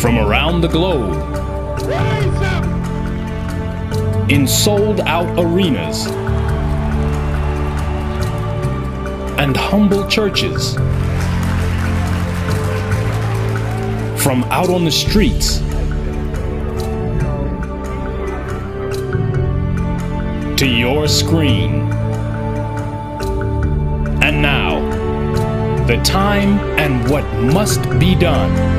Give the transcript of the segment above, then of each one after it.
from around the globe in sold-out arenas and humble churches, from out on the streets to your screen. And now, the time and what must be done.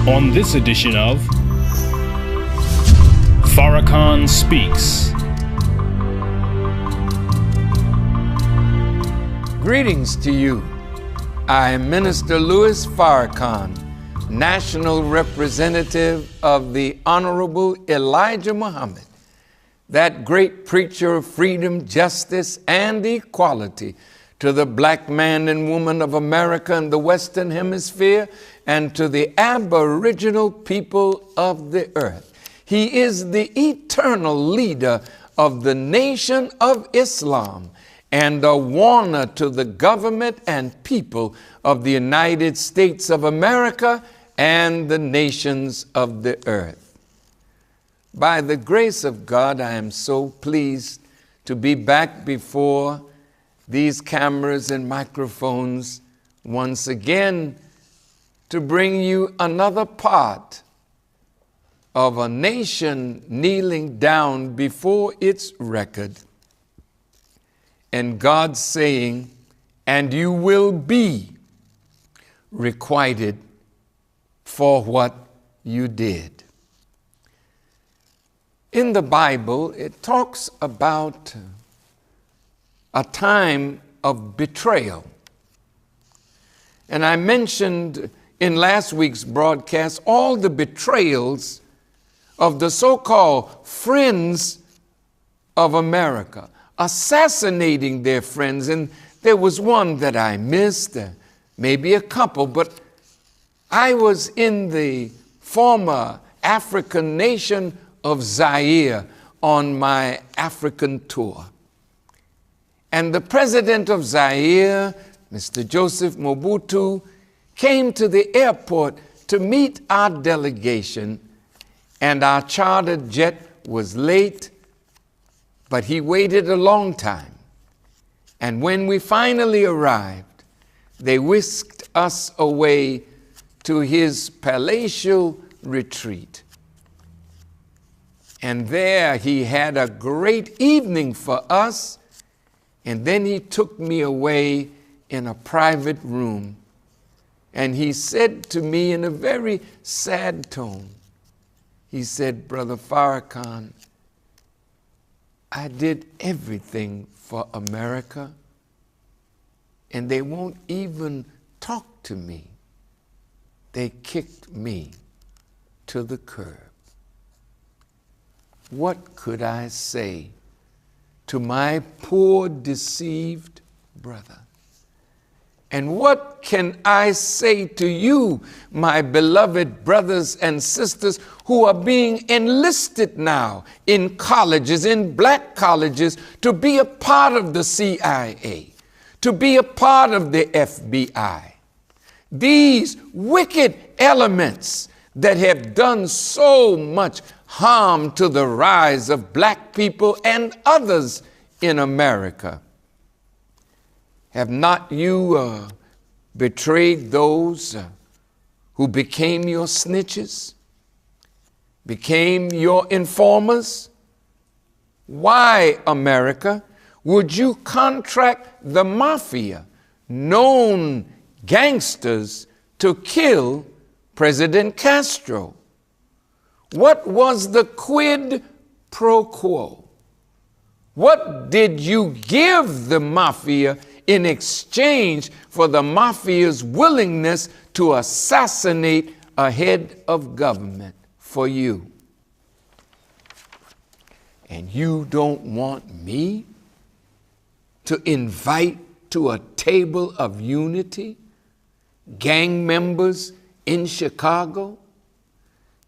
On this edition of Farrakhan Speaks. Greetings to you. I am Minister Louis Farrakhan, National Representative of the Honorable Elijah Muhammad, that great preacher of freedom, justice, and equality to the black man and woman of America and the Western Hemisphere, and to the aboriginal people of the earth. He is the eternal leader of the nation of Islam and a warner to the government and people of the United States of America and the nations of the earth. By the grace of God, I am so pleased to be back before these cameras and microphones once again to bring you another part of a nation kneeling down before its record and God saying, "And you will be requited for what you did." In the Bible, it talks about a time of betrayal. And I mentioned in last week's broadcast all the betrayals of the so-called friends of America, assassinating their friends. And there was one that I missed, maybe a couple, but I was in the former African nation of Zaire on my African tour. And the president of Zaire, Mr. Joseph Mobutu, came to the airport to meet our delegation, and our chartered jet was late, but he waited a long time. And when we finally arrived, they whisked us away to his palatial retreat. And there he had a great evening for us, and then he took me away in a private room. And he said to me in a very sad tone, he said, "Brother Farrakhan, I did everything for America, and they won't even talk to me. They kicked me to the curb." What could I say to my poor, deceived brother? And what can I say to you, my beloved brothers and sisters who are being enlisted now in colleges, in black colleges, to be a part of the CIA, to be a part of the FBI? These wicked elements that have done so much harm to the rise of black people and others in America. Have not you betrayed those who became your snitches, became your informers? Why, America, would you contract the Mafia, known gangsters, to kill President Castro? What was the quid pro quo? What did you give the Mafia in exchange for the Mafia's willingness to assassinate a head of government for you? And you don't want me to invite to a table of unity gang members in Chicago?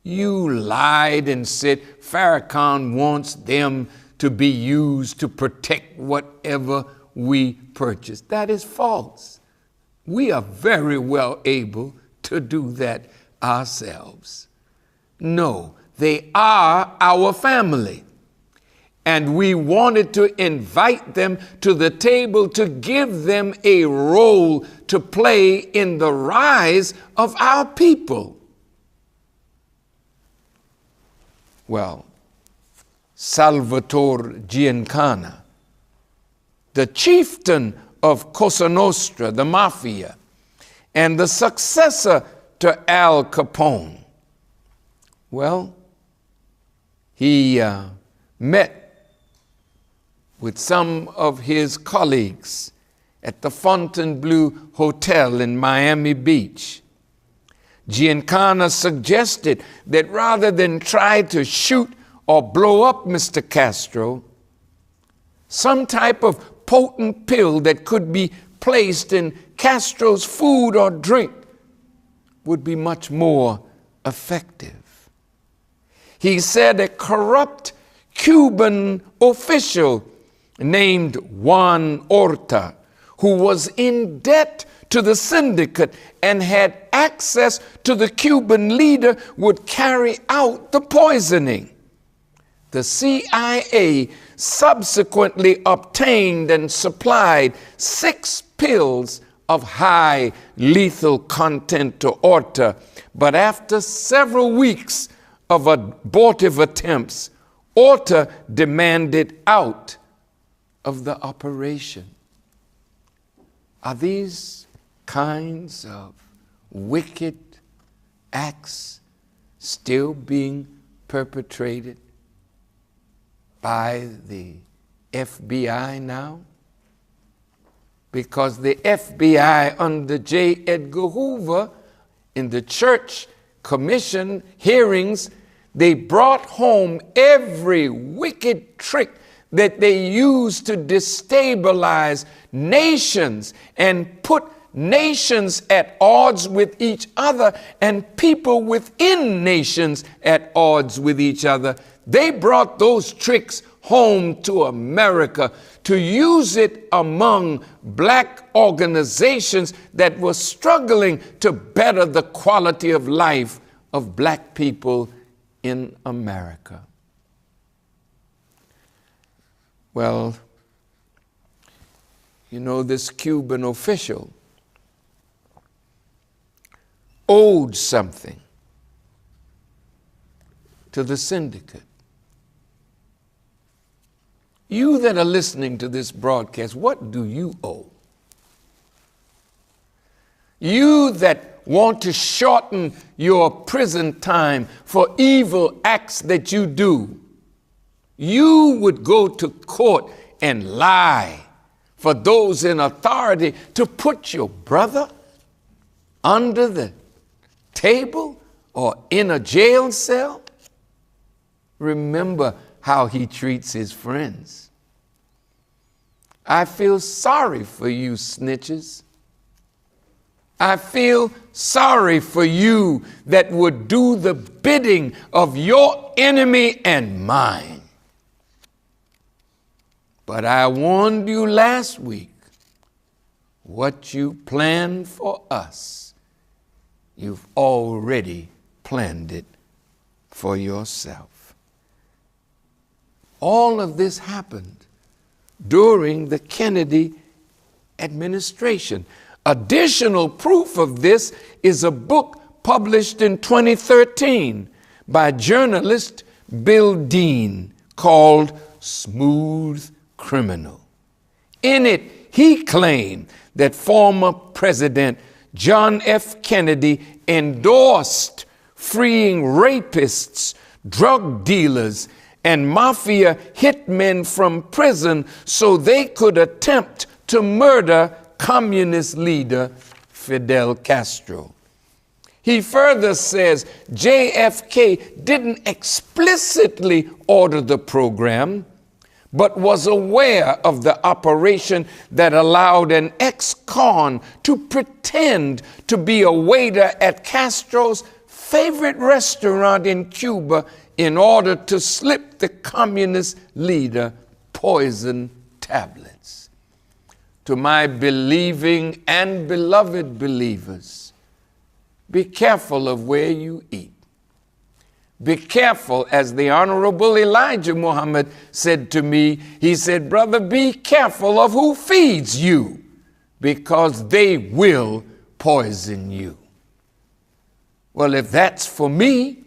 You lied and said Farrakhan wants them to be used to protect whatever we purchase. That is false. We are very well able to do that ourselves. No, they are our family. And we wanted to invite them to the table to give them a role to play in the rise of our people. Well, Salvatore Giancana, the chieftain of Cosa Nostra, the Mafia, and the successor to Al Capone, well, he met with some of his colleagues at the Fontainebleau Hotel in Miami Beach. Giancana suggested that rather than try to shoot or blow up Mr. Castro, some type of potent pill that could be placed in Castro's food or drink would be much more effective. He said a corrupt Cuban official named Juan Orta, who was in debt to the syndicate and had access to the Cuban leader, would carry out the poisoning. The CIA subsequently obtained and supplied 6 pills of high lethal content to Orta, but after several weeks of abortive attempts, Orta demanded out of the operation. Are these kinds of wicked acts still being perpetrated by the FBI now? Because the FBI under J. Edgar Hoover in the Church Commission hearings, they brought home every wicked trick that they used to destabilize nations and put nations at odds with each other and people within nations at odds with each other. They brought those tricks home to America to use it among black organizations that were struggling to better the quality of life of black people in America. Well, you know, this Cuban official owed something to the syndicate. You that are listening to this broadcast, what do you owe? You that want to shorten your prison time for evil acts that you do, you would go to court and lie for those in authority to put your brother under the table or in a jail cell? Remember how he treats his friends. I feel sorry for you, snitches. I feel sorry for you that would do the bidding of your enemy and mine. But I warned you last week, what you planned for us, you've already planned it for yourself. All of this happened during the Kennedy administration. Additional proof of this is a book published in 2013 by journalist Bill Dean called Smooth Criminal. In it, he claimed that former President John F. Kennedy endorsed freeing rapists, drug dealers, and mafia hitmen from prison so they could attempt to murder communist leader Fidel Castro. He further says JFK didn't explicitly order the program, but was aware of the operation that allowed an ex-con to pretend to be a waiter at Castro's favorite restaurant in Cuba in order to slip the communist leader poison tablets. to my believing and beloved believers, be careful of where you eat. Be careful, as the Honorable Elijah Muhammad said to me, he said, brother, be careful of who feeds you, because they will poison you. Well, if that's for me,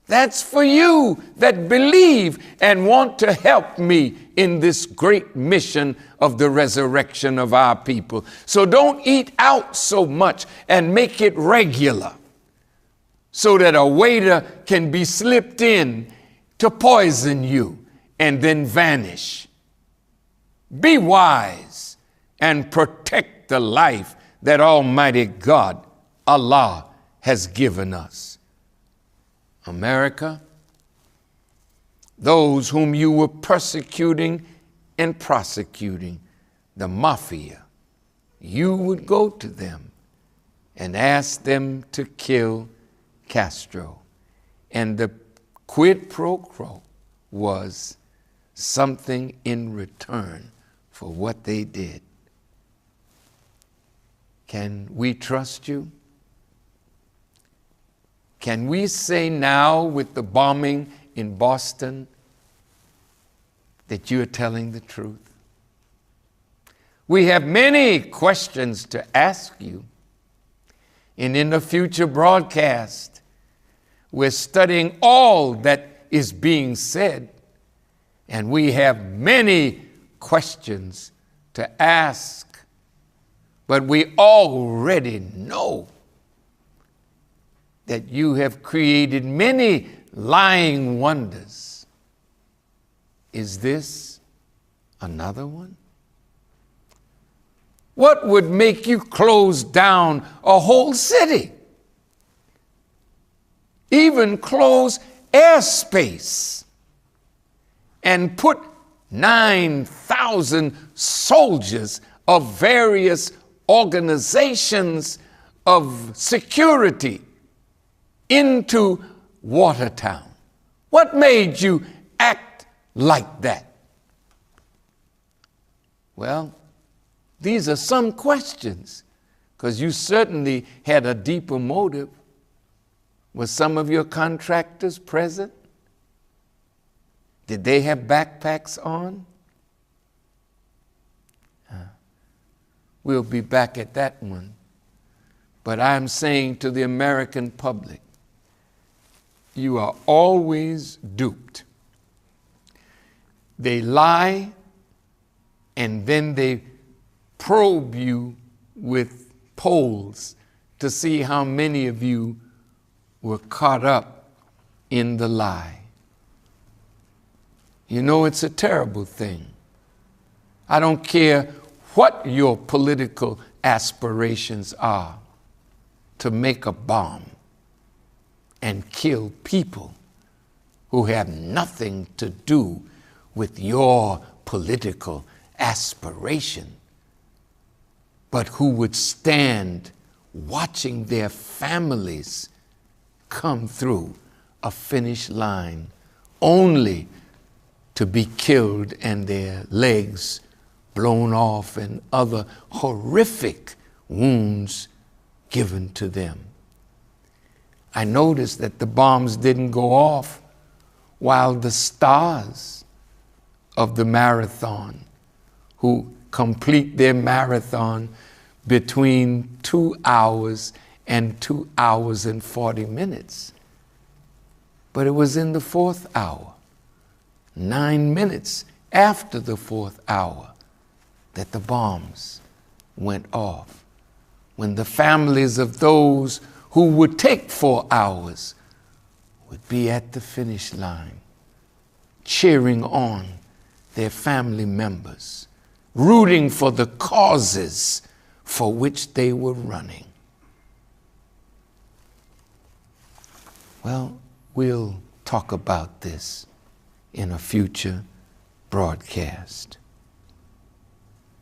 that's for you that believe and want to help me in this great mission of the resurrection of our people. So don't eat out so much and make it regular so that a waiter can be slipped in to poison you and then vanish. Be wise and protect the life that Almighty God, Allah, has given us. America, those whom you were persecuting and prosecuting, the Mafia, you would go to them and ask them to kill Castro. And the quid pro quo was something in return for what they did. Can we trust you? Can we say now, with the bombing in Boston, that you are telling the truth? We have many questions to ask you. And in the future broadcast, we're studying all that is being said, and we have many questions to ask. But we already know that you have created many lying wonders. Is this another one? What would make you close down a whole city? Even close airspace and put 9,000 soldiers of various organizations of security into Watertown? What made you act like that? Well, these are some questions, because you certainly had a deeper motive. Were some of your contractors present? Did they have backpacks on? We'll be back at that one. But I'm saying to the American public, you are always duped. They lie, and then they probe you with polls to see how many of you were caught up in the lie. You know, it's a terrible thing. I don't care what your political aspirations are, to make a bomb and kill people who have nothing to do with your political aspiration, but who would stand watching their families come through a finish line only to be killed and their legs blown off and other horrific wounds given to them. I noticed that the bombs didn't go off while the stars of the marathon, who complete their marathon between 2 hours and 2 hours and 40 minutes. But it was in the 4th hour, 9 minutes after the 4th hour, that the bombs went off, when the families of those who would take 4 hours would be at the finish line, cheering on their family members, rooting for the causes for which they were running. Well, we'll talk about this in a future broadcast.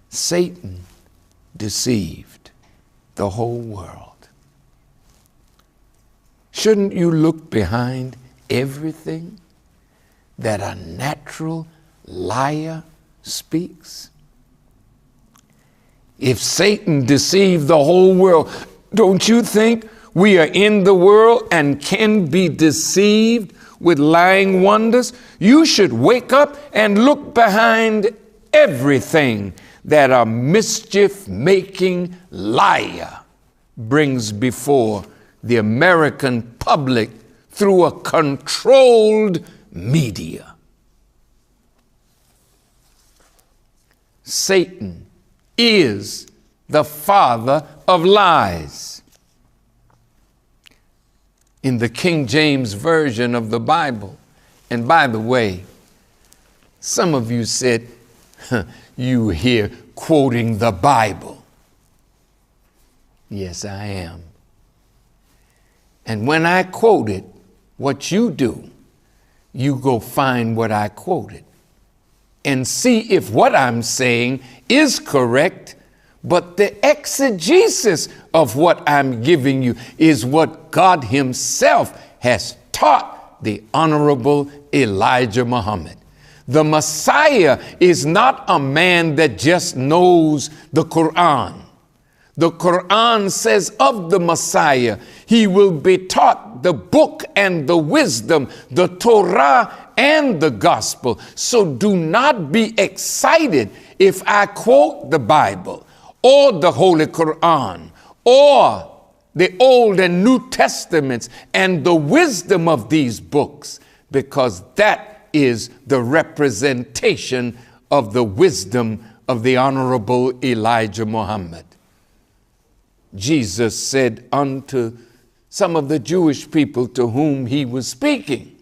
Satan deceived the whole world. Shouldn't you look behind everything that a natural liar speaks? If Satan deceived the whole world, don't you think we are in the world and can be deceived with lying wonders? You should wake up and look behind everything that a mischief-making liar brings before the American public through a controlled media. Satan is the father of lies. In the King James Version of the Bible, and by the way, some of you said, you here quoting the Bible. Yes, I am. And when I quote it, what you do, you go find what I quoted and see if what I'm saying is correct, but the exegesis of what I'm giving you is what God himself has taught the Honorable Elijah Muhammad. The Messiah is not a man that just knows the Quran. The Quran says of the Messiah, he will be taught the book and the wisdom, the Torah and the gospel. So do not be excited if I quote the Bible or the Holy Quran or the Old and New Testaments and the wisdom of these books, because that is the representation of the wisdom of the Honorable Elijah Muhammad. Jesus said unto some of the Jewish people to whom he was speaking,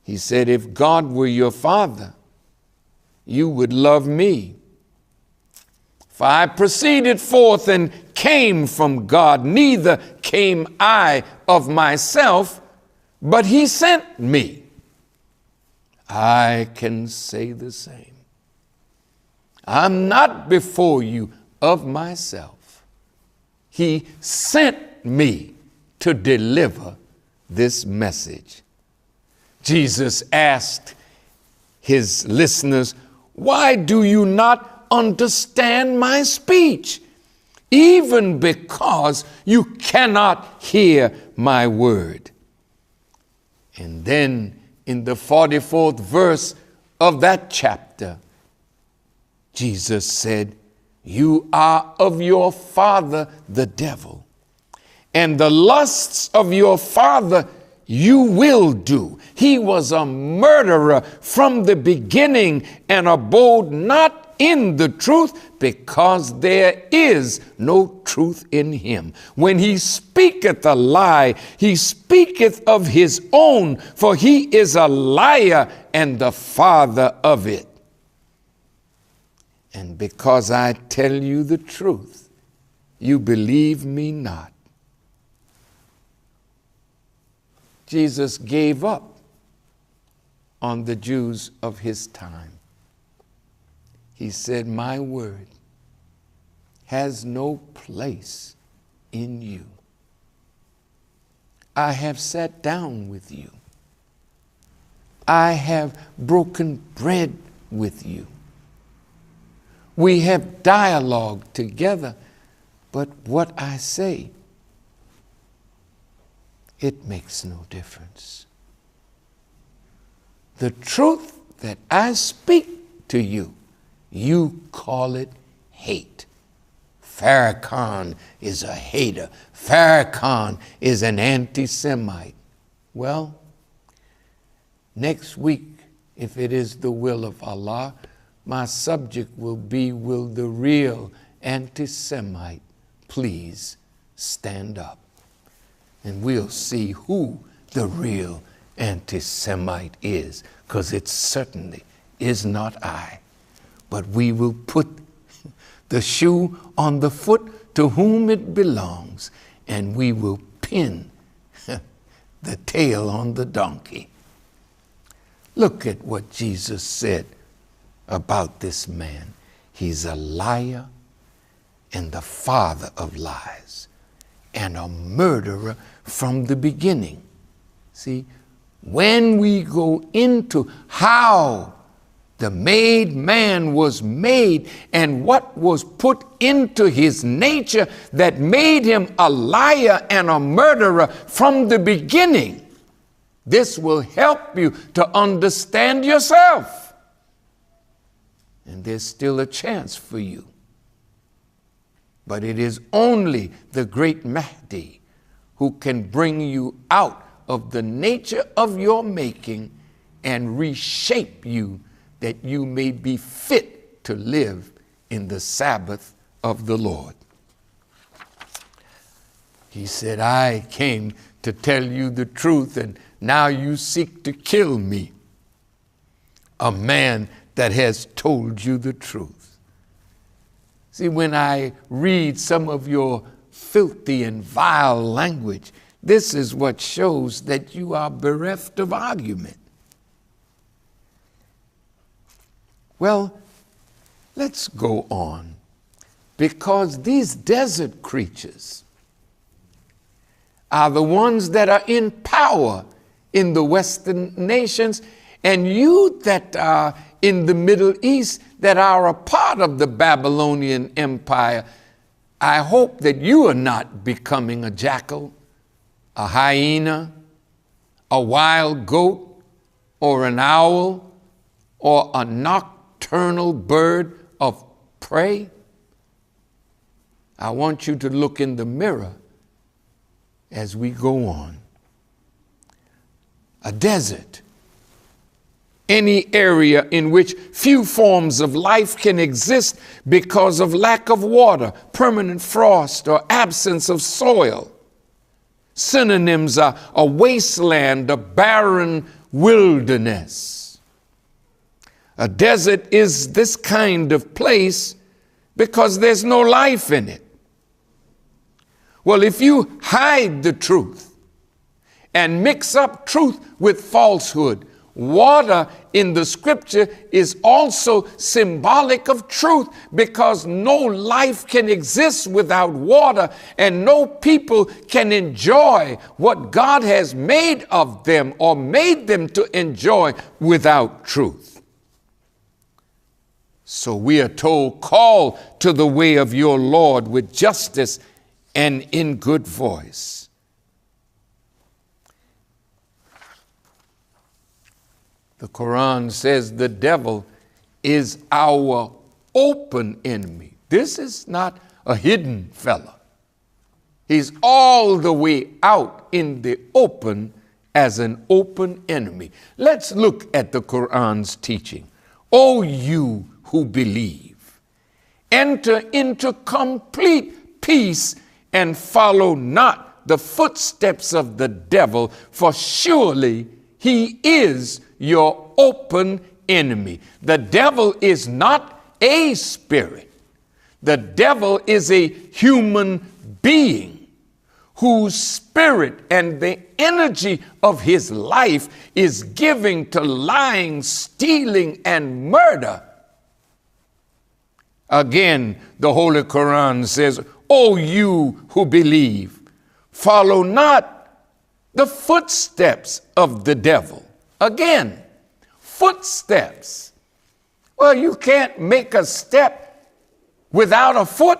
he said, if God were your father, you would love me. For I proceeded forth and came from God, neither came I of myself, but he sent me. I can say the same. I'm not before you of myself. He sent me to deliver this message. Jesus asked his listeners, why do you not understand my speech? Even because you cannot hear my word. And then in the 44th verse of that chapter, Jesus said, you are of your father, the devil, and the lusts of your father you will do. He was a murderer from the beginning and abode not in the truth, because there is no truth in him. When he speaketh a lie, he speaketh of his own, for he is a liar and the father of it. And because I tell you the truth, you believe me not. Jesus gave up on the Jews of his time. He said, my word has no place in you. I have sat down with you. I have broken bread with you. We have dialogued together, but what I say, it makes no difference. The truth that I speak to you, you call it hate. Farrakhan is a hater. Farrakhan is an anti-Semite. Well, next week, if it is the will of Allah, my subject will be, will the real anti-Semite please stand up? And we'll see who the real anti-Semite is, because it certainly is not I. But we will put the shoe on the foot to whom it belongs, and we will pin the tail on the donkey. Look at what Jesus said about this man. He's a liar and the father of lies and a murderer from the beginning. See, when we go into how The made man was made, and what was put into his nature that made him a liar and a murderer from the beginning. This will help you to understand yourself. And there's still a chance for you. But it is only the great Mahdi who can bring you out of the nature of your making and reshape you, that you may be fit to live in the Sabbath of the Lord. He said, I came to tell you the truth, and now you seek to kill me, a man that has told you the truth. See, when I read some of your filthy and vile language, this is what shows that you are bereft of argument. Well, let's go on, because these desert creatures are the ones that are in power in the Western nations, and you that are in the Middle East that are a part of the Babylonian Empire, I hope that you are not becoming a jackal, a hyena, a wild goat, or an owl, or a nocturnal bird of prey. I want you to look in the mirror as we go on. A desert, any area in which few forms of life can exist because of lack of water, permanent frost, or absence of soil. Synonyms are a wasteland, a barren wilderness. A desert is this kind of place because there's no life in it. Well, if you hide the truth and mix up truth with falsehood, water in the scripture is also symbolic of truth, because no life can exist without water, and no people can enjoy what God has made of them or made them to enjoy without truth. So we are told, call to the way of your Lord with justice and in good voice. The Quran says the devil is our open enemy. This is not a hidden fella. He's all the way out in the open as an open enemy. Let's look at the Quran's teaching. O you who believe, enter into complete peace and follow not the footsteps of the devil, for surely he is your open enemy. The devil is not a spirit. The devil is a human being whose spirit and the energy of his life is giving to lying, stealing, and murder. Again, the Holy Quran says, O you who believe, follow not the footsteps of the devil. Again, footsteps. Well, you can't make a step without a foot.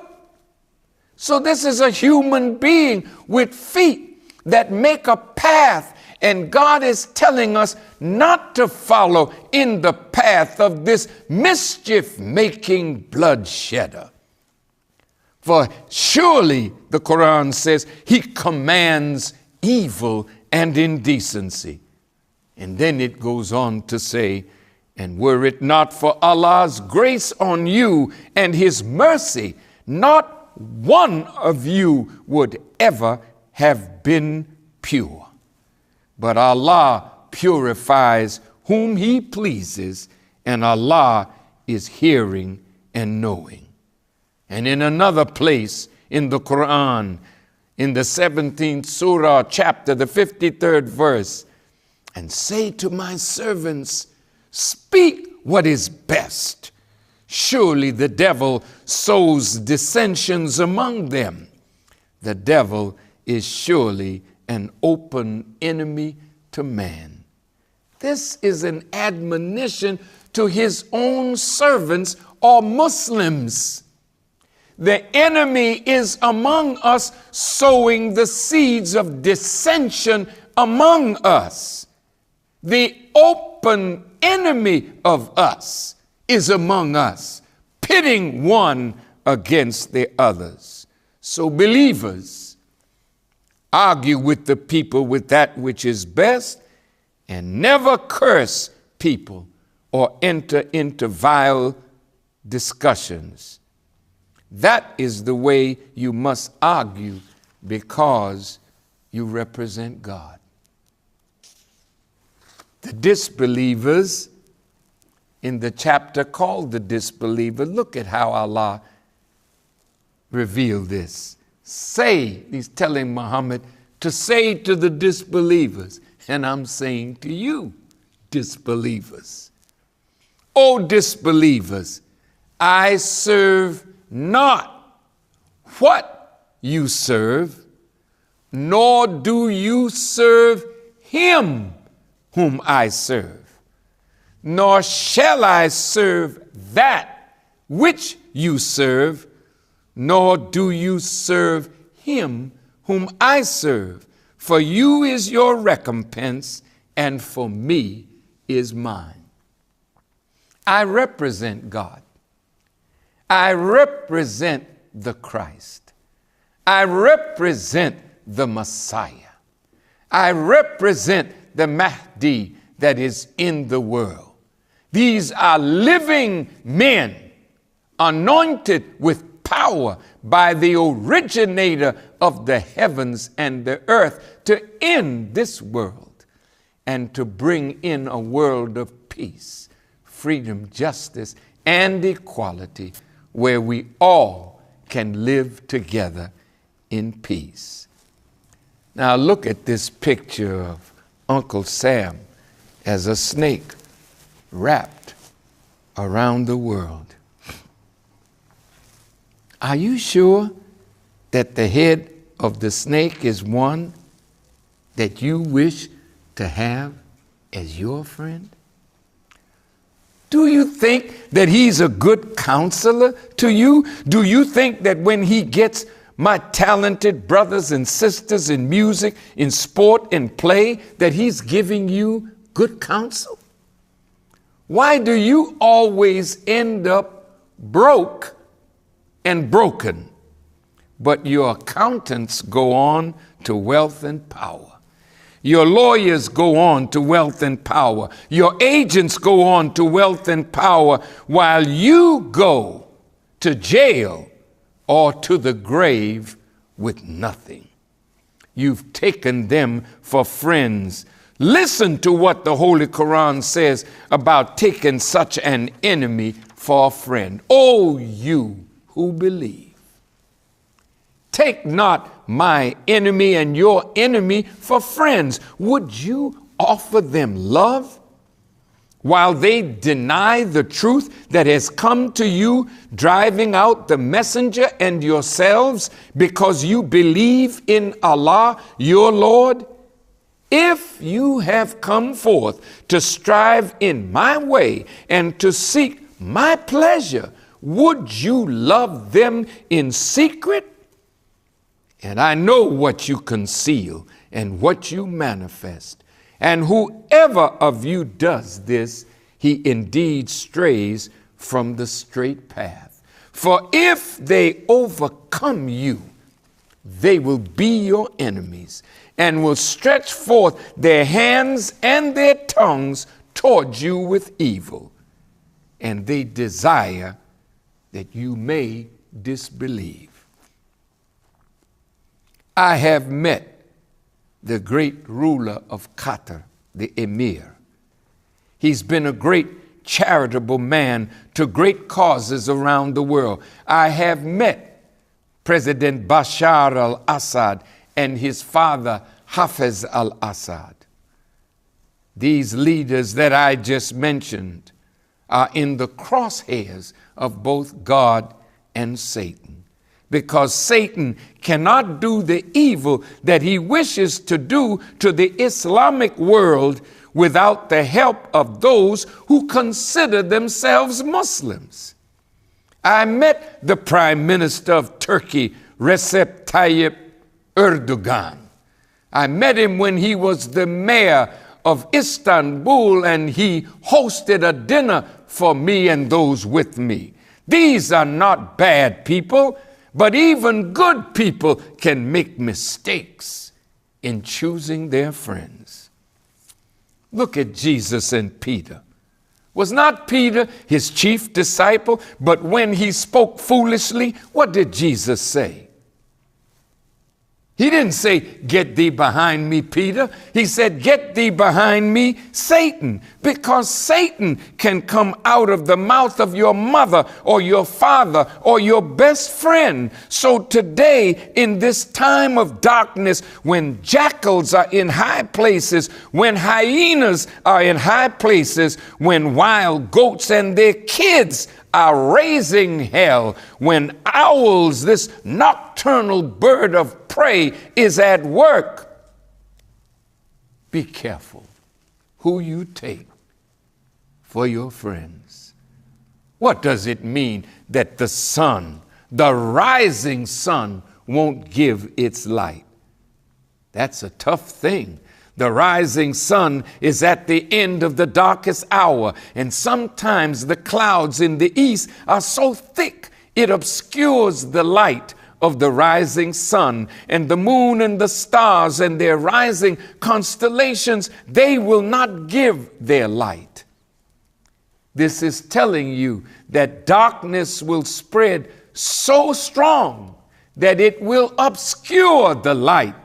So this is a human being with feet that make a path, and God is telling us not to follow in the path of this mischief-making bloodshedder. For surely, the Quran says, he commands evil and indecency. And then it goes on to say, and were it not for Allah's grace on you and his mercy, not one of you would ever have been pure. But Allah purifies whom he pleases, and Allah is hearing and knowing. And in another place in the Quran, in the 17th surah chapter, the 53rd verse, and say to my servants, speak what is best. Surely the devil sows dissensions among them. The devil is surely an open enemy to man. This is an admonition to his own servants or Muslims. The enemy is among us, sowing the seeds of dissension among us. The open enemy of us is among us, pitting one against the others. So believers, argue with the people with that which is best, and never curse people or enter into vile discussions. That is the way you must argue, because you represent God. The disbelievers, in the chapter called The Disbeliever, look at how Allah revealed this. Say, he's telling Muhammad to say to the disbelievers, and I'm saying to you, disbelievers, O disbelievers, I serve not what you serve, nor do you serve him whom I serve, nor shall I serve that which you serve, nor do you serve him whom I serve. For you is your recompense, and for me is mine. I represent God. I represent the Christ. I represent the Messiah. I represent the Mahdi that is in the world. These are living men, anointed with power by the originator of the heavens and the earth, to end this world and to bring in a world of peace, freedom, justice, and equality, where we all can live together in peace. Now look at this picture of Uncle Sam as a snake wrapped around the world. Are you sure that the head of the snake is one that you wish to have as your friend? Do you think that he's a good counselor to you? Do you think that when he gets my talented brothers and sisters in music, in sport, in play, that he's giving you good counsel? Why do you always end up broke and broken, but your accountants go on to wealth and power? Your lawyers go on to wealth and power. Your agents go on to wealth and power, while you go to jail or to the grave with nothing. You've taken them for friends. Listen to what the Holy Quran says about taking such an enemy for a friend. O you who believe, take not my enemy and your enemy for friends. Would you offer them love while they deny the truth that has come to you, driving out the messenger and yourselves, because you believe in Allah, your Lord? If you have come forth to strive in my way and to seek my pleasure, would you love them in secret? And I know what you conceal and what you manifest. And whoever of you does this, he indeed strays from the straight path. For if they overcome you, they will be your enemies, and will stretch forth their hands and their tongues towards you with evil. And they desire that you may disbelieve. I have met the great ruler of Qatar, the Emir. He's been a great charitable man to great causes around the world. I have met President Bashar al-Assad and his father, Hafez al-Assad. These leaders that I just mentioned are in the crosshairs of both God and Satan, because Satan cannot do the evil that he wishes to do to the Islamic world without the help of those who consider themselves Muslims. I met the Prime Minister of Turkey, Recep Tayyip Erdogan. I met him when he was the mayor of Istanbul, and he hosted a dinner for me and those with me. These are not bad people, but even good people can make mistakes in choosing their friends. Look at Jesus and Peter. Was not Peter his chief disciple? But when he spoke foolishly, what did Jesus say? He didn't say, "Get thee behind me, Peter." He said, "Get thee behind me, Satan," because Satan can come out of the mouth of your mother or your father or your best friend. So today, in this time of darkness, when jackals are in high places, when hyenas are in high places, when wild goats and their kids are raising hell, when owls, this nocturnal bird of prey, is at work, be careful who you take for your friends. What does it mean that the sun, the rising sun, won't give its light? That's a tough thing. The rising sun is at the end of the darkest hour, and sometimes the clouds in the east are so thick it obscures the light of the rising sun, and the moon and the stars and their rising constellations, they will not give their light. This is telling you that darkness will spread so strong that it will obscure the light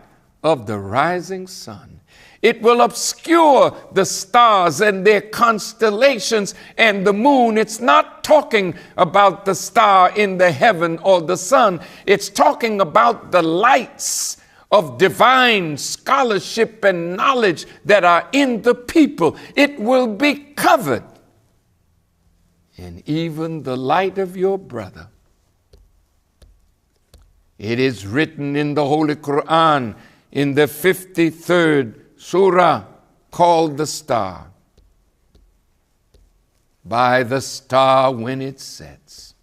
of the rising sun. It will obscure the stars and their constellations and the moon. It's not talking about the star in the heaven or the sun. It's talking about the lights of divine scholarship and knowledge that are in the people. It will be covered. And even the light of your brother. It is written in the Holy Quran in the 53rd Surah called the star. By the star when it sets.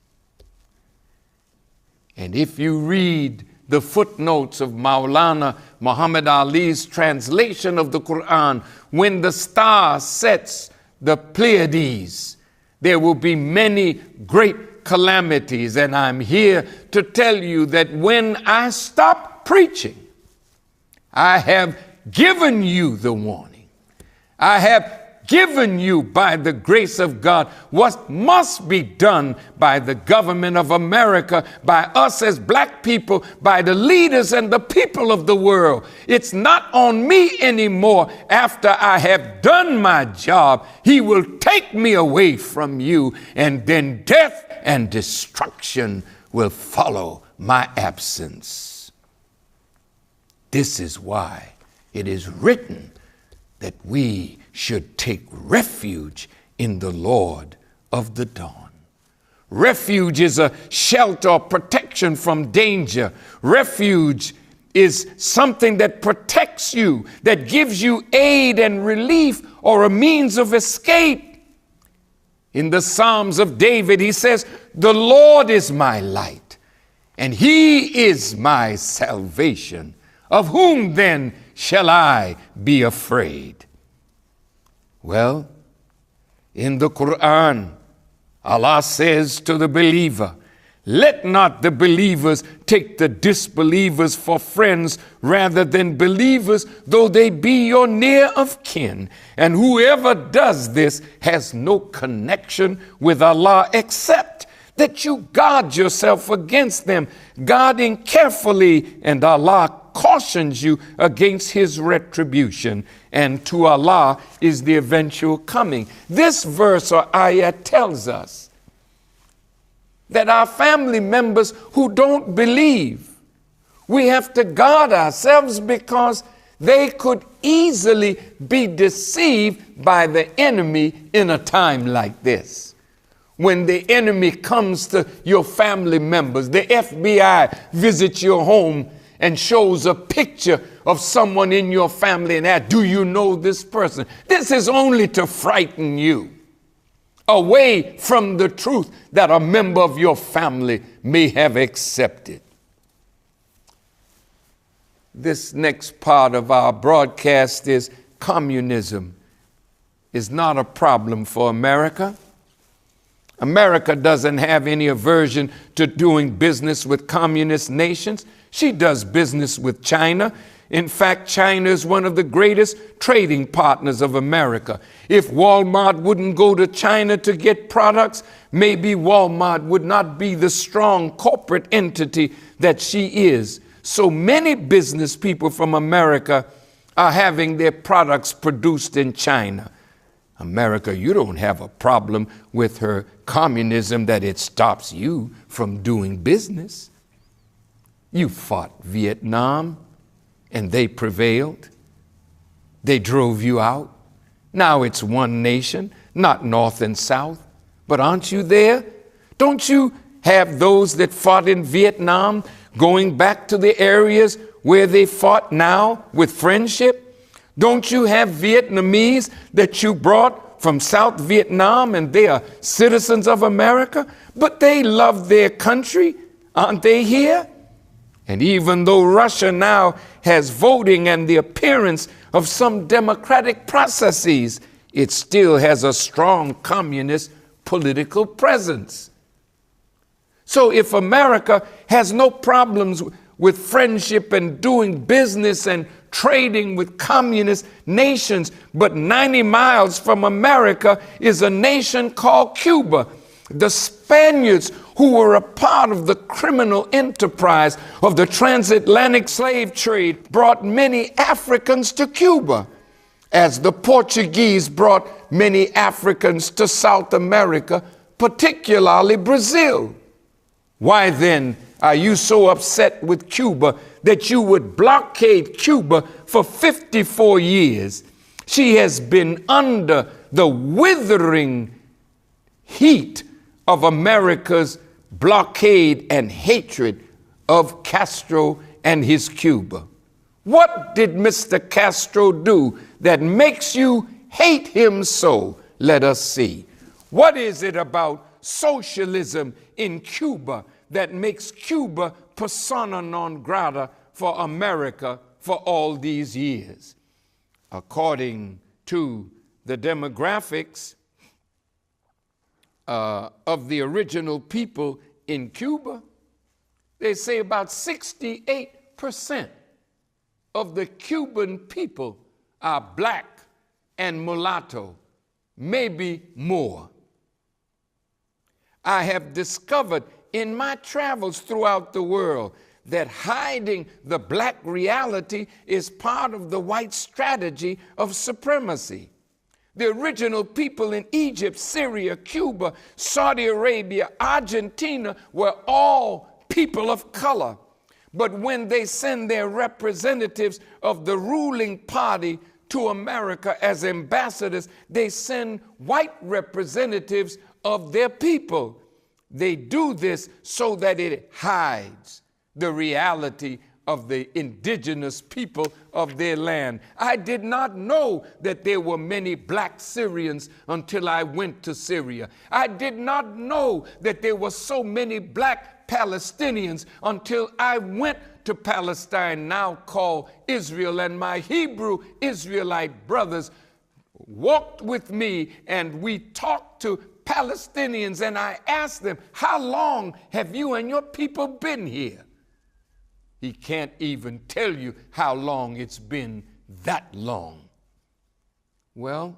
And if you read the footnotes of Maulana Muhammad Ali's translation of the Quran, when the star sets the Pleiades, there will be many great calamities. And I'm here to tell you that when I stop preaching, I have given you the warning. I have given you, by the grace of God, what must be done by the government of America, by us as black people, by the leaders and the people of the world. It's not on me anymore. After I have done my job, he will take me away from you, and then death and destruction will follow my absence. This is why it is written that we should take refuge in the Lord of the dawn. Refuge is a shelter or protection from danger. Refuge is something that protects you, that gives you aid and relief or a means of escape. In the Psalms of David, he says, "The Lord is my light, and he is my salvation. Of whom then shall I be afraid?" Well, in the Quran, Allah says to the believer, "Let not the believers take the disbelievers for friends rather than believers, though they be your near of kin. And whoever does this has no connection with Allah except that you guard yourself against them, guarding carefully, and Allah cautions you against his retribution, and to Allah is the eventual coming." This verse or ayah tells us that our family members who don't believe, we have to guard ourselves because they could easily be deceived by the enemy in a time like this. When the enemy comes to your family members, the FBI visits your home, and shows a picture of someone in your family and asks, do you know this person? This is only to frighten you away from the truth that a member of your family may have accepted. This next part of our broadcast is communism is not a problem for America. America doesn't have any aversion to doing business with communist nations. She does business with China. In fact, China is one of the greatest trading partners of America. If Walmart wouldn't go to China to get products, maybe Walmart would not be the strong corporate entity that she is. So many business people from America are having their products produced in China. America, you don't have a problem with her communism that it stops you from doing business. You fought Vietnam and they prevailed. They drove you out. Now it's one nation, not North and South. But aren't you there? Don't you have those that fought in Vietnam going back to the areas where they fought now with friendship? Don't you have Vietnamese that you brought from South Vietnam and they are citizens of America? But they love their country. Aren't they here? And even though Russia now has voting and the appearance of some democratic processes, it still has a strong communist political presence. So if America has no problems with friendship and doing business and trading with communist nations, but 90 miles from America is a nation called Cuba. The Spaniards, who were a part of the criminal enterprise of the transatlantic slave trade, brought many Africans to Cuba, as the Portuguese brought many Africans to South America, particularly Brazil. Why then are you so upset with Cuba that you would blockade Cuba for 54 years? She has been under the withering heat of America's blockade and hatred of Castro and his Cuba. What did Mr. Castro do that makes you hate him so? Let us see. What is it about socialism in Cuba that makes Cuba persona non grata for America for all these years? According to the demographics of the original people in Cuba, they say about 68% of the Cuban people are black and mulatto, maybe more. I have discovered in my travels throughout the world that hiding the black reality is part of the white strategy of supremacy. The original people in Egypt, Syria, Cuba, Saudi Arabia, Argentina were all people of color. But when they send their representatives of the ruling party to America as ambassadors, they send white representatives of their people. They do this so that it hides the reality of the indigenous people of their land. I did not know that there were many black Syrians until I went to Syria. I did not know that there were so many black Palestinians until I went to Palestine, now called Israel, and my Hebrew Israelite brothers walked with me and we talked to Palestinians, and I asked them, how long have you and your people been here? He can't even tell you how long it's been that long. Well,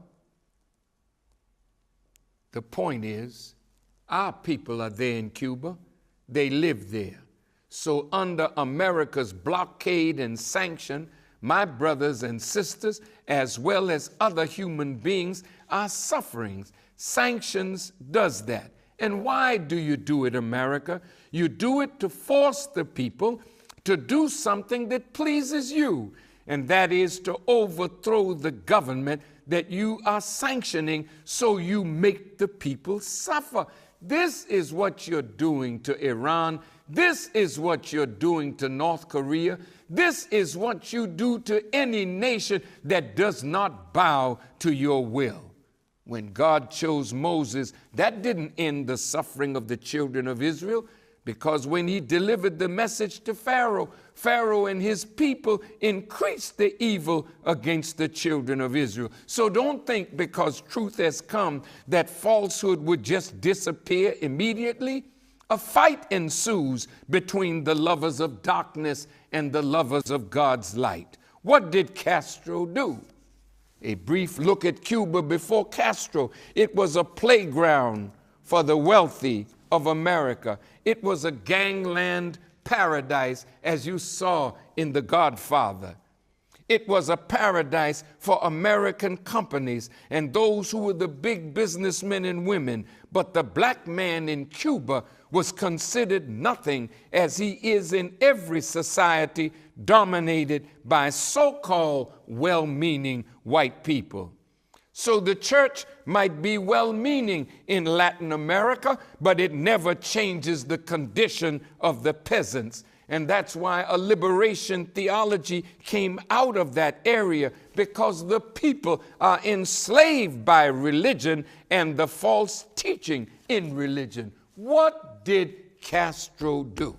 the point is, our people are there in Cuba. They live there. So under America's blockade and sanction, my brothers and sisters, as well as other human beings, are suffering. Sanctions does that. And why do you do it, America? You do it to force the people to do something that pleases you, and that is to overthrow the government that you are sanctioning, so you make the people suffer. this is what you're doing to Iran. This is what you're doing to North Korea. This is what you do to any nation that does not bow to your will. When God chose Moses, that didn't end the suffering of the children of Israel, because when he delivered the message to Pharaoh, Pharaoh and his people increased the evil against the children of Israel. So don't think because truth has come that falsehood would just disappear immediately. A fight ensues between the lovers of darkness and the lovers of God's light. What did Castro do? A brief look at Cuba before Castro. It was a playground for the wealthy of America. It was a gangland paradise, as you saw in The Godfather. It was a paradise for American companies and those who were the big businessmen and women. But the black man in Cuba was considered nothing, as he is in every society dominated by so-called well-meaning white people. So the church might be well-meaning in Latin America, but it never changes the condition of the peasants. And that's why a liberation theology came out of that area, because the people are enslaved by religion and the false teaching in religion. What did Castro do?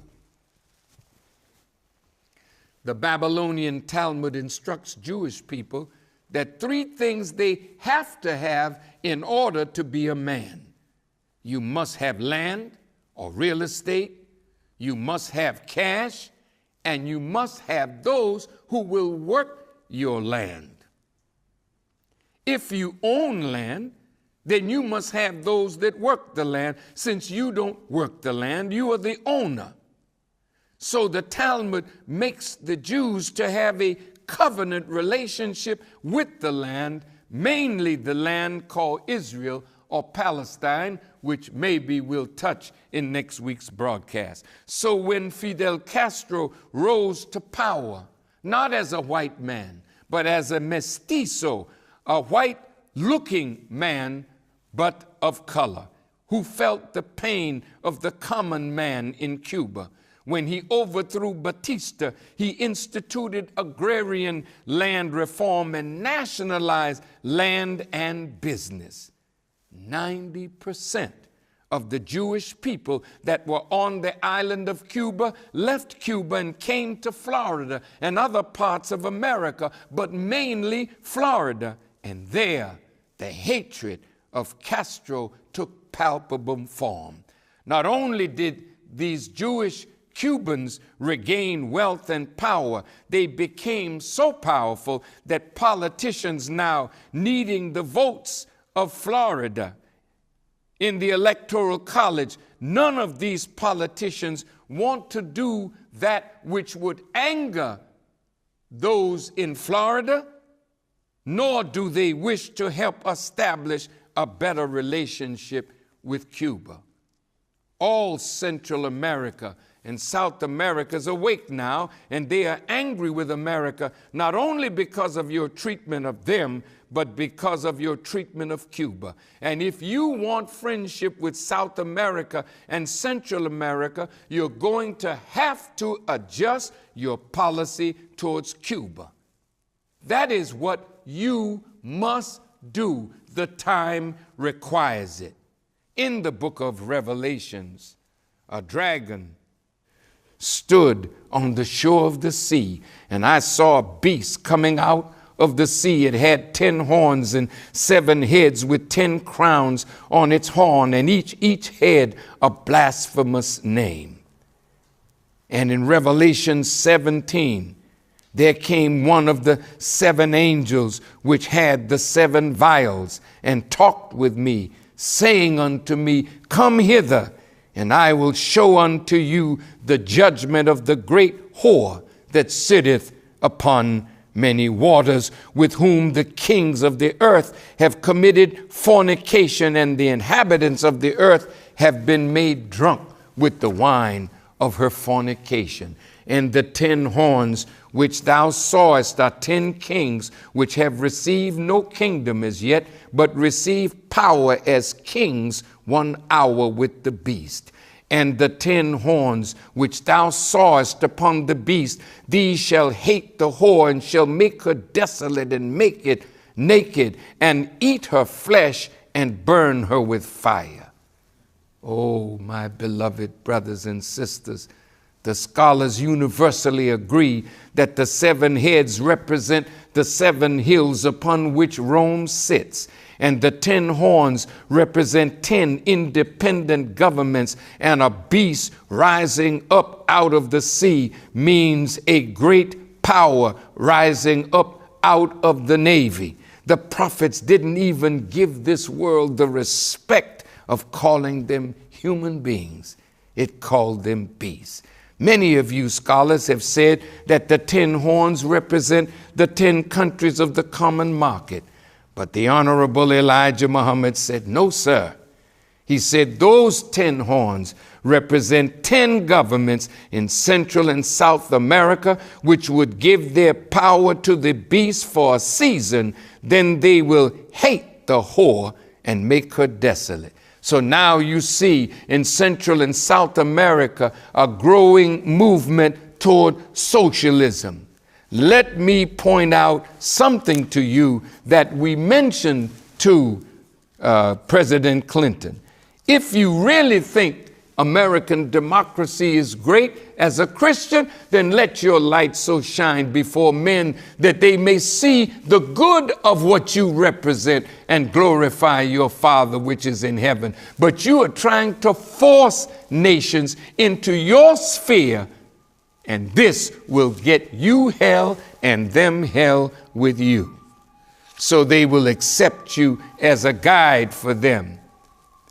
The Babylonian Talmud instructs Jewish people that 3 things they have to have in order to be a man. You must have land or real estate, you must have cash, and you must have those who will work your land. If you own land, then you must have those that work the land. Since you don't work the land, you are the owner. So the Talmud makes the Jews to have a covenant relationship with the land, mainly the land called Israel or Palestine, which maybe we'll touch in next week's broadcast. So when Fidel Castro rose to power, not as a white man, but as a mestizo, a white-looking man, but of color, who felt the pain of the common man in Cuba. When he overthrew Batista, he instituted agrarian land reform and nationalized land and business. 90% of the Jewish people that were on the island of Cuba left Cuba and came to Florida and other parts of America, but mainly Florida. And there, the hatred of Castro took palpable form. Not only did these Jewish Cubans regain wealth and power, they became so powerful that politicians now needing the votes of Florida in the Electoral College, none of these politicians want to do that which would anger those in Florida, nor do they wish to help establish a better relationship with Cuba. All Central America and South America is awake now, and they are angry with America, not only because of your treatment of them, but because of your treatment of Cuba. And if you want friendship with South America and Central America, you're going to have to adjust your policy towards Cuba. That is what you must do. The time requires it. In the book of Revelations, a dragon stood on the shore of the sea, and I saw a beast coming out of the sea. It had 10 horns and 7 heads with 10 crowns on its horn, and each head a blasphemous name. And in Revelation 17, there came one of the 7 angels which had the 7 vials, and talked with me, saying unto me, Come hither, and I will show unto you the judgment of the great whore that sitteth upon many waters, with whom the kings of the earth have committed fornication, and the inhabitants of the earth have been made drunk with the wine of her fornication. And the 10 horns which thou sawest are 10 kings, which have received no kingdom as yet, but receive power as kings 1 hour with the beast. And the 10 horns which thou sawest upon the beast, these shall hate the whore, and shall make her desolate, and make it naked, and eat her flesh, and burn her with fire. Oh, my beloved brothers and sisters, the scholars universally agree that the 7 heads represent the 7 hills upon which Rome sits, and the 10 horns represent 10 independent governments, and a beast rising up out of the sea means a great power rising up out of the navy. The prophets didn't even give this world the respect of calling them human beings. It called them beasts. Many of you scholars have said that the 10 horns represent the 10 countries of the common market. But the Honorable Elijah Muhammad said, no, sir. He said those 10 horns represent 10 governments in Central and South America, which would give their power to the beast for a season. Then they will hate the whore and make her desolate. So now you see in Central and South America a growing movement toward socialism. Let me point out something to you that we mentioned to President Clinton. If you really think American democracy is great as a Christian, then let your light so shine before men that they may see the good of what you represent and glorify your Father which is in heaven. But you are trying to force nations into your sphere, and this will get you hell and them hell with you. So they will accept you as a guide for them.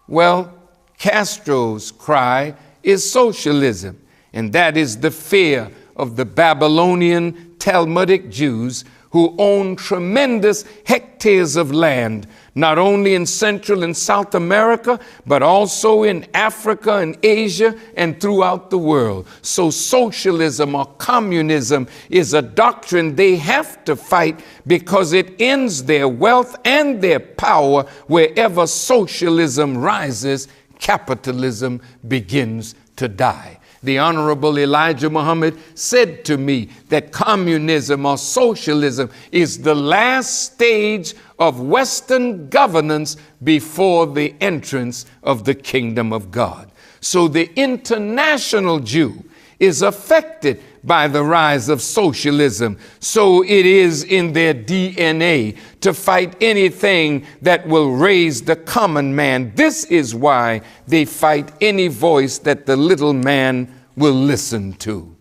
Well, Castro's cry is socialism, and that is the fear of the Babylonian Talmudic Jews who own tremendous hectares of land, not only in Central and South America, but also in Africa and Asia and throughout the world. So socialism or communism is a doctrine they have to fight because it ends their wealth and their power. Wherever socialism rises, capitalism begins to die. The Honorable Elijah Muhammad said to me that communism or socialism is the last stage of Western governance before the entrance of the kingdom of God. So the international Jew is affected by the rise of socialism. So it is in their DNA to fight anything that will raise the common man. This is why they fight any voice that the little man will listen to.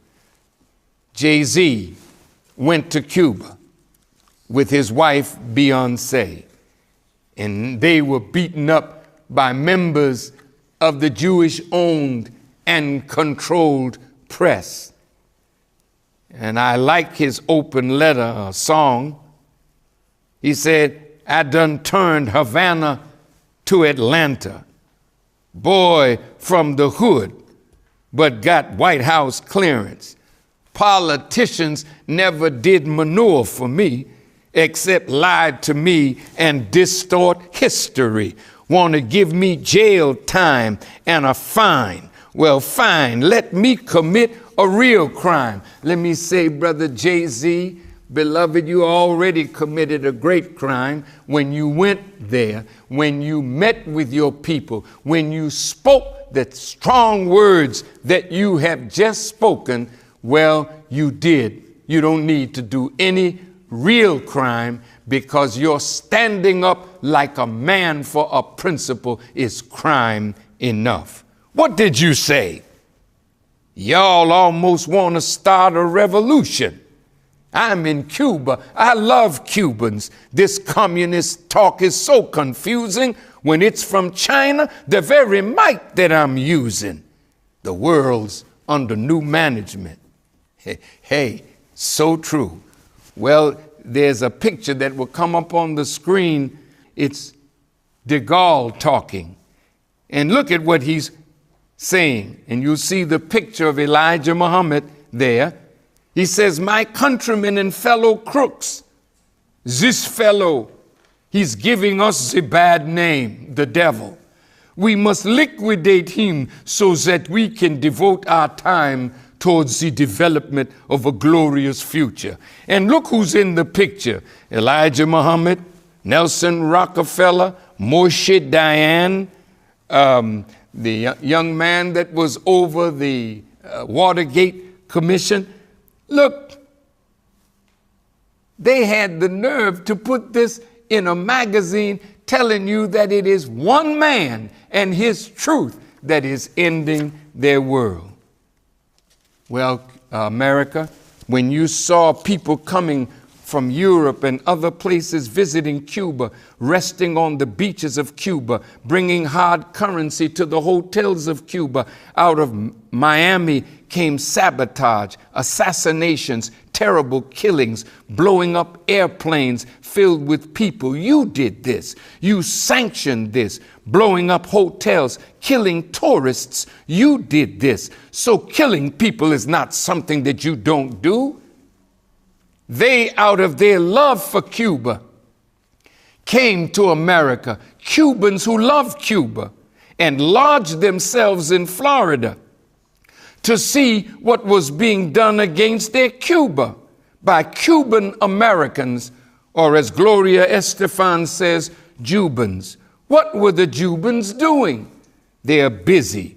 Jay-Z went to Cuba with his wife Beyonce, and they were beaten up by members of the Jewish-owned and controlled press. And I like his open letter song. He said, I done turned Havana to Atlanta. Boy from the hood, but got White House clearance. Politicians never did manure for me, except lied to me and distort history. Want to give me jail time and a fine. Well, fine, let me commit a real crime. Let me say, Brother Jay-Z, beloved, you already committed a great crime when you went there, when you met with your people, when you spoke the strong words that you have just spoken. Well, you did. You don't need to do any real crime, because your standing up like a man for a principle is crime enough. What did you say? Y'all almost want to start a revolution. I'm in Cuba. I love Cubans. This communist talk is so confusing when it's from China, the very mic that I'm using. The world's under new management. Hey, so true. Well, there's a picture that will come up on the screen. It's de Gaulle talking. And look at what he's saying. And you'll see the picture of Elijah Muhammad there. He says, my countrymen and fellow crooks, this fellow, he's giving us the bad name, the devil. We must liquidate him so that we can devote our time towards the development of a glorious future. And look who's in the picture. Elijah Muhammad, Nelson Rockefeller, Moshe Dayan, the young man that was over the Watergate Commission. Look, they had the nerve to put this in a magazine telling you that it is one man and his truth that is ending their world. Well, America, when you saw people coming from Europe and other places visiting Cuba, resting on the beaches of Cuba, bringing hard currency to the hotels of Cuba, out of Miami came sabotage, assassinations, terrible killings, blowing up airplanes filled with people. You did this. You sanctioned this. Blowing up hotels, killing tourists. You did this. So killing people is not something that you don't do. They, out of their love for Cuba, came to America. Cubans who loved Cuba and lodged themselves in Florida to see what was being done against their Cuba by Cuban Americans, or as Gloria Estefan says, Jubans. What were the Jubans doing? They are busy.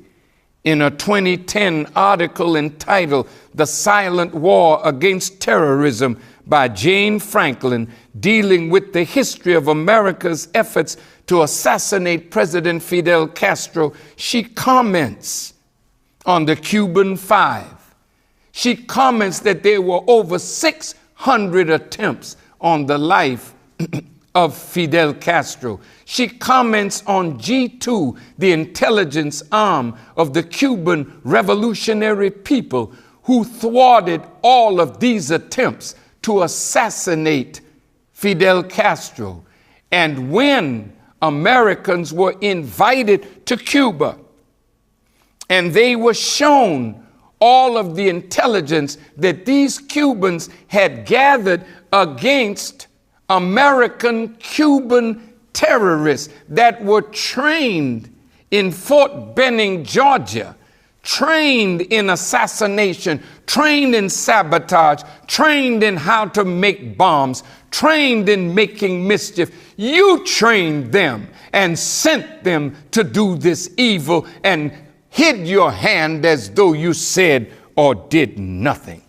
In a 2010 article entitled The Silent War Against Terrorism by Jane Franklin, dealing with the history of America's efforts to assassinate President Fidel Castro, she comments on the Cuban Five. She comments that there were over 600 attempts on the life of Fidel Castro. She comments on G2, the intelligence arm of the Cuban revolutionary people, who thwarted all of these attempts to assassinate Fidel Castro. And when Americans were invited to Cuba and they were shown all of the intelligence that these Cubans had gathered against American Cuban terrorists that were trained in Fort Benning, Georgia, trained in assassination, trained in sabotage, trained in how to make bombs, trained in making mischief. You trained them and sent them to do this evil and hid your hand as though you said or did nothing.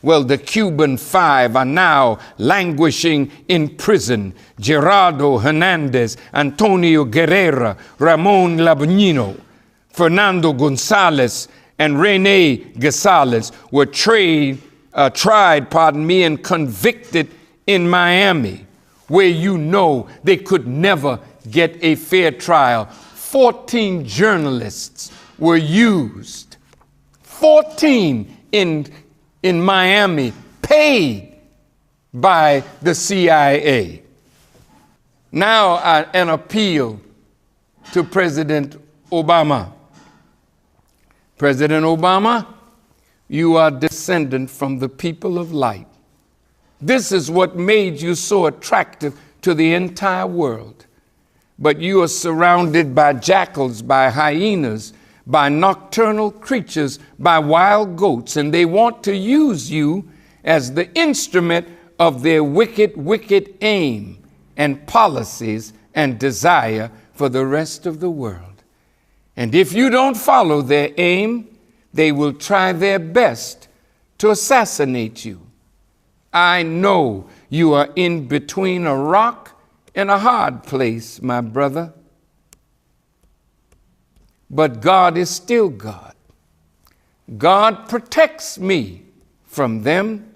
Well, the Cuban Five are now languishing in prison. Gerardo Hernandez, Antonio Guerrera, Ramon Labuñino, Fernando Gonzalez, and Rene Gonzalez were tried, and convicted in Miami, where you know they could never get a fair trial. 14 journalists were used. 14 in Miami, paid by the CIA. Now an appeal to President Obama. President Obama, you are descendant from the people of light. This is what made you so attractive to the entire world. But you are surrounded by jackals, by hyenas, by nocturnal creatures, by wild goats, and they want to use you as the instrument of their wicked, wicked aim and policies and desire for the rest of the world. And if you don't follow their aim, they will try their best to assassinate you. I know you are in between a rock and a hard place, my brother. But God is still God. God protects me from them,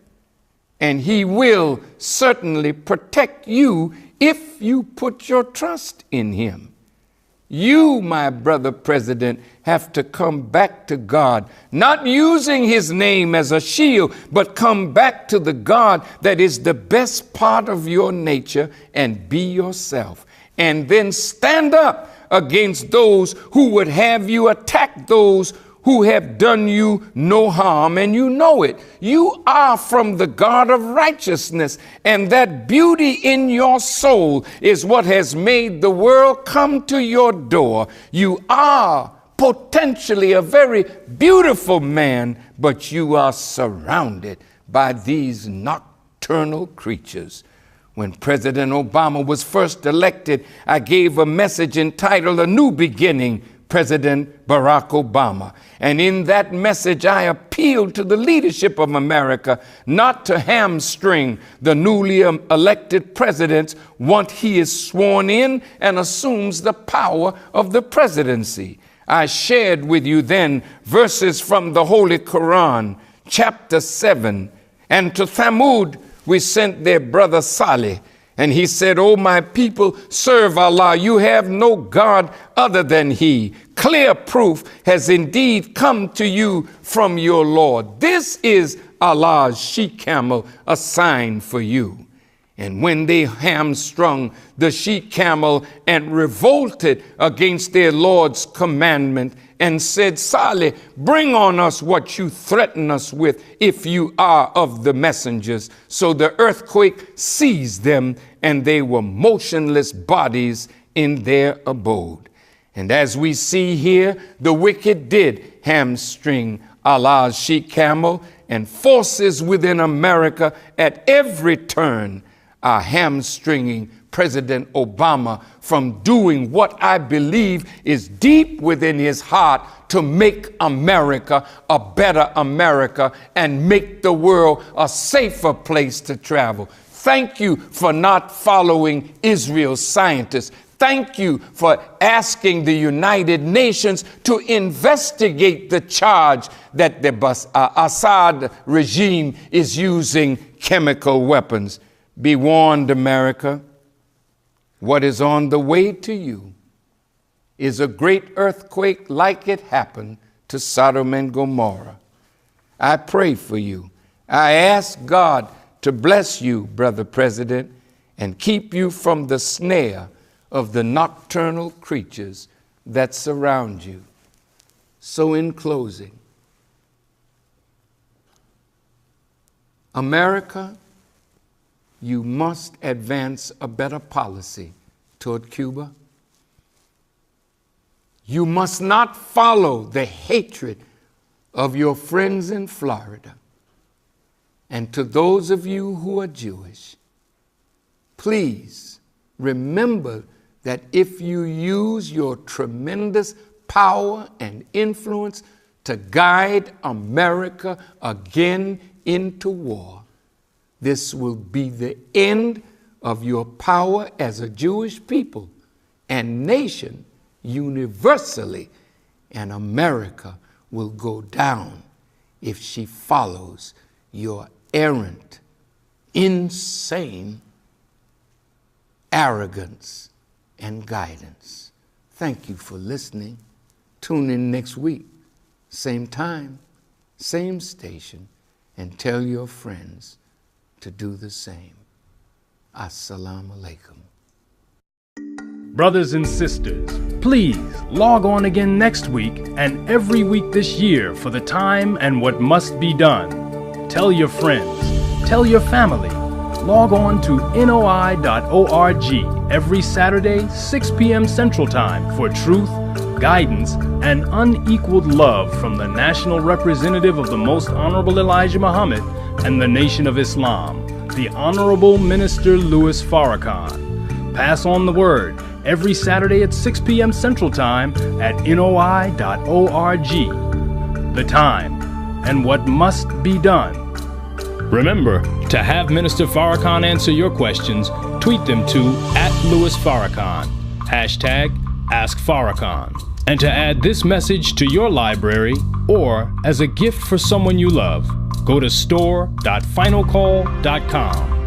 and He will certainly protect you if you put your trust in Him. You, my brother president, have to come back to God, not using His name as a shield, but come back to the God that is the best part of your nature, and be yourself. And then stand up against those who would have you attack those who have done you no harm, and you know it. You are from the God of righteousness, and that beauty in your soul is what has made the world come to your door. You are potentially a very beautiful man, but you are surrounded by these nocturnal creatures. When President Obama was first elected, I gave a message entitled A New Beginning, President Barack Obama. And in that message, I appealed to the leadership of America not to hamstring the newly elected president once he is sworn in and assumes the power of the presidency. I shared with you then verses from the Holy Quran, chapter 7. And to Thamud, we sent their brother Saleh. And he said, "O my people, serve Allah. You have no God other than He. Clear proof has indeed come to you from your Lord. This is Allah's she-camel, a sign for you." And when they hamstrung the she-camel and revolted against their Lord's commandment and said, "Saleh, bring on us what you threaten us with if you are of the messengers." So the earthquake seized them, and they were motionless bodies in their abode. And as we see here, the wicked did hamstring Allah's she-camel, and forces within America at every turn are hamstringing President Obama from doing what I believe is deep within his heart to make America a better America and make the world a safer place to travel. Thank you for not following Israel's scientists. Thank you for asking the United Nations to investigate the charge that the Assad regime is using chemical weapons. Be warned, America. What is on the way to you is a great earthquake like it happened to Sodom and Gomorrah. I pray for you. I ask God to bless you, Brother President, and keep you from the snare of the nocturnal creatures that surround you. So in closing, America, you must advance a better policy toward Cuba. You must not follow the hatred of your friends in Florida. And to those of you who are Jewish, please remember that if you use your tremendous power and influence to guide America again into war, this will be the end of your power as a Jewish people and nation universally, and America will go down if she follows your errant, insane arrogance and guidance. Thank you for listening. Tune in next week, same time, same station, and tell your friends to do the same. Assalamu alaikum. Brothers and sisters, please log on again next week and every week this year for the time and what must be done. Tell your friends, tell your family. Log on to noi.org every Saturday, 6 p.m. Central Time for truth, guidance, and unequaled love from the national representative of the Most Honorable Elijah Muhammad and the Nation of Islam, the Honorable Minister Louis Farrakhan. Pass on the word every Saturday at 6 p.m. Central Time at noi.org. The time and what must be done. Remember, to have Minister Farrakhan answer your questions, tweet them to @LouisFarrakhan, #AskFarrakhan. And to add this message to your library or as a gift for someone you love, go to store.finalcall.com.